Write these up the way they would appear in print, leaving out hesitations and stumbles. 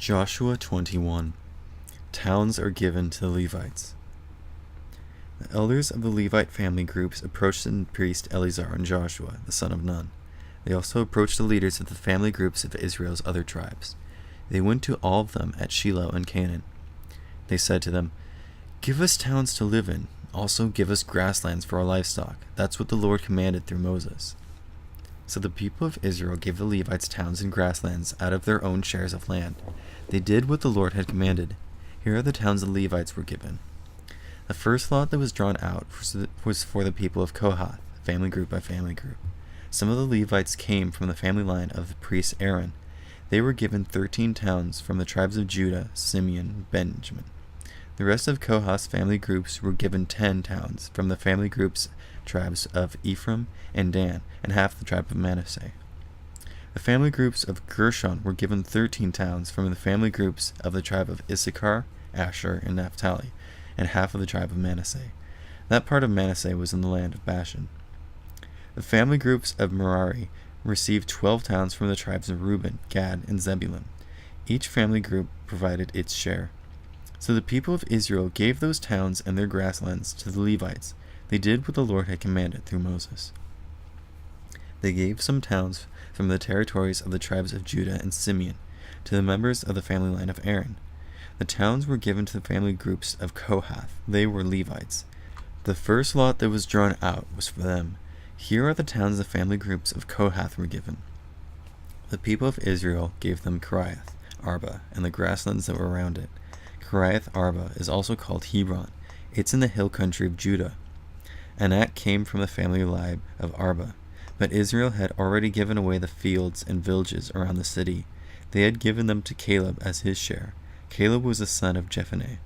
Joshua 21. Towns are given to the Levites. The elders of the Levite family groups approached the priest Eleazar and Joshua, the son of Nun. They also approached the leaders of the family groups of Israel's other tribes. They went to all of them at Shiloh in Canaan. They said to them, "Give us towns to live in. Also give us grasslands for our livestock. That's what the Lord commanded through Moses." So the people of Israel gave the Levites towns and grasslands out of their own shares of land. They did what the Lord had commanded. Here are the towns the Levites were given. The first lot that was drawn out was for the people of Kohath, family group by family group. Some of the Levites came from the family line of the priest Aaron. They were given 13 towns from the tribes of Judah, Simeon, Benjamin. The rest of Kohath's family groups were given 10 towns from the family groups tribes of Ephraim and Dan, and half the tribe of Manasseh. The family groups of Gershon were given 13 towns from the family groups of the tribe of Issachar, Asher, and Naphtali, and half of the tribe of Manasseh. That part of Manasseh was in the land of Bashan. The family groups of Merari received 12 towns from the tribes of Reuben, Gad, and Zebulun. Each family group provided its share. So the people of Israel gave those towns and their grasslands to the Levites. They did what the Lord had commanded through Moses. They gave some towns from the territories of the tribes of Judah and Simeon to the members of the family line of Aaron. The towns were given to the family groups of Kohath. They were Levites. The first lot that was drawn out was for them. Here are the towns the family groups of Kohath were given. The people of Israel gave them Kiriath Arba and the grasslands that were around it. Kiriath Arba is also called Hebron. It's in the hill country of Judah. Anak came from the family line of Arba, but Israel had already given away the fields and villages around the city. They had given them to Caleb as his share. Caleb was the son of Jephunneh.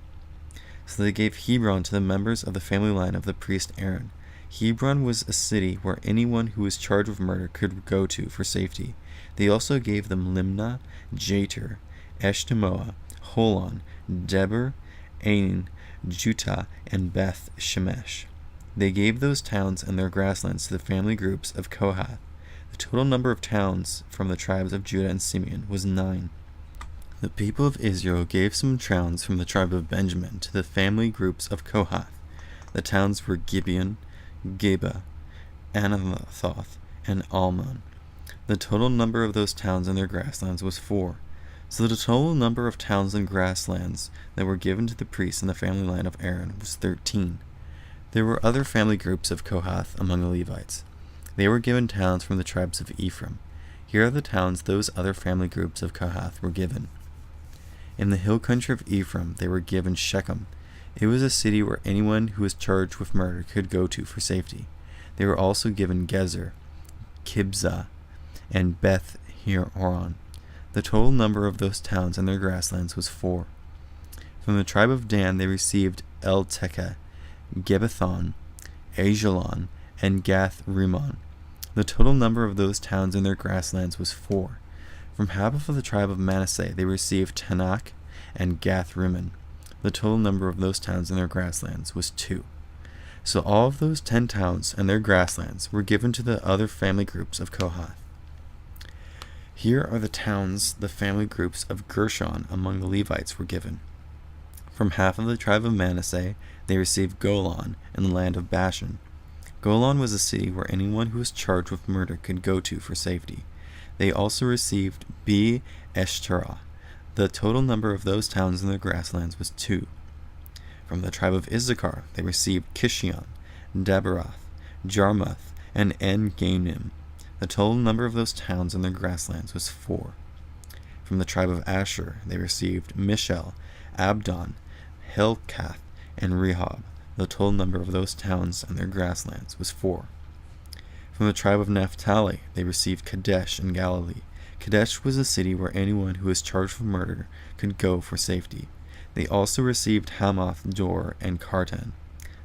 So they gave Hebron to the members of the family line of the priest Aaron. Hebron was a city where anyone who was charged with murder could go to for safety. They also gave them Limnah, Jatir, Eshtemoa, Holon, Debir, Ain, Jutah, and Beth Shemesh. They gave those towns and their grasslands to the family groups of Kohath. The total number of towns from the tribes of Judah and Simeon was 9. The people of Israel gave some towns from the tribe of Benjamin to the family groups of Kohath. The towns were Gibeon, Geba, Anathoth, and Almon. The total number of those towns and their grasslands was 4. So the total number of towns and grasslands that were given to the priests in the family line of Aaron was 13. There were other family groups of Kohath among the Levites. They were given towns from the tribes of Ephraim. Here are the towns those other family groups of Kohath were given. In the hill country of Ephraim, they were given Shechem. It was a city where anyone who was charged with murder could go to for safety. They were also given Gezer, Kibzah, and Beth Horon. The total number of those towns and their grasslands was 4. From the tribe of Dan, they received El-Tekeh, Gibbethon, Ajalon, and Gath-Rimmon. The total number of those towns and their grasslands was 4. From half of the tribe of Manasseh, they received Tanakh and Gath-Rimmon. The total number of those towns and their grasslands was 2. So all of those 10 towns and their grasslands were given to the other family groups of Kohath. Here are the towns the family groups of Gershon among the Levites were given. From half of the tribe of Manasseh, they received Golan in the land of Bashan. Golan was a city where anyone who was charged with murder could go to for safety. They also received Be-Eshterah. The total number of those towns and their grasslands was 2. From the tribe of Issachar, they received Kishion, Daberath, Jarmuth, and En-Ganim. The total number of those towns and their grasslands was 4. From the tribe of Asher, they received Mishal, Abdon, Helkath, and Rehob. The total number of those towns and their grasslands was 4. From the tribe of Naphtali, they received Kadesh in Galilee. Kadesh was a city where anyone who was charged with murder could go for safety. They also received Hamath, Dor, and Kartan.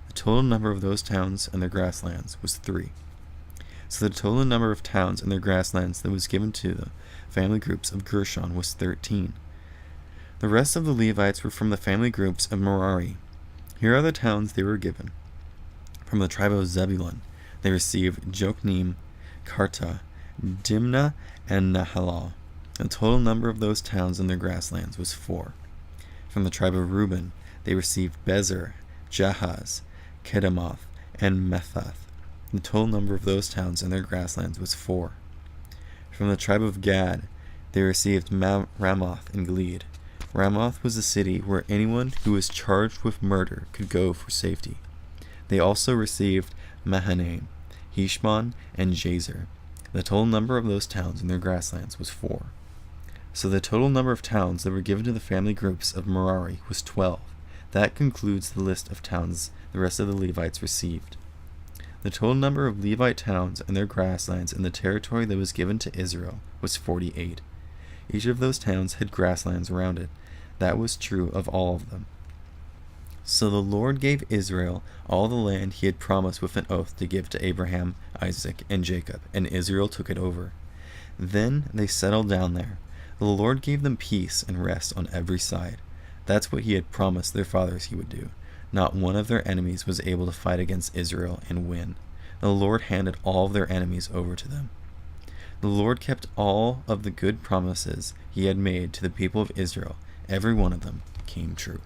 The total number of those towns and their grasslands was 3. So the total number of towns and their grasslands that was given to the family groups of Gershon was 13. The rest of the Levites were from the family groups of Merari. Here are the towns they were given. From the tribe of Zebulun, they received Jokneam, Karta, Dimnah, and Nahalal. The total number of those towns and their grasslands was 4. From the tribe of Reuben, they received Bezer, Jahaz, Kedemoth, and Methath. The total number of those towns and their grasslands was 4. From the tribe of Gad, they received Ramoth and Gilead. Ramoth was a city where anyone who was charged with murder could go for safety. They also received Mahanaim, Heshbon, and Jazer. The total number of those towns and their grasslands was 4. So the total number of towns that were given to the family groups of Merari was 12. That concludes the list of towns the rest of the Levites received. The total number of Levite towns and their grasslands in the territory that was given to Israel was 48. Each of those towns had grasslands around it. That was true of all of them. So the Lord gave Israel all the land he had promised with an oath to give to Abraham, Isaac, and Jacob, and Israel took it over. Then they settled down there. The Lord gave them peace and rest on every side. That's what he had promised their fathers he would do. Not one of their enemies was able to fight against Israel and win. The Lord handed all of their enemies over to them. The Lord kept all of the good promises he had made to the people of Israel. Every one of them came true.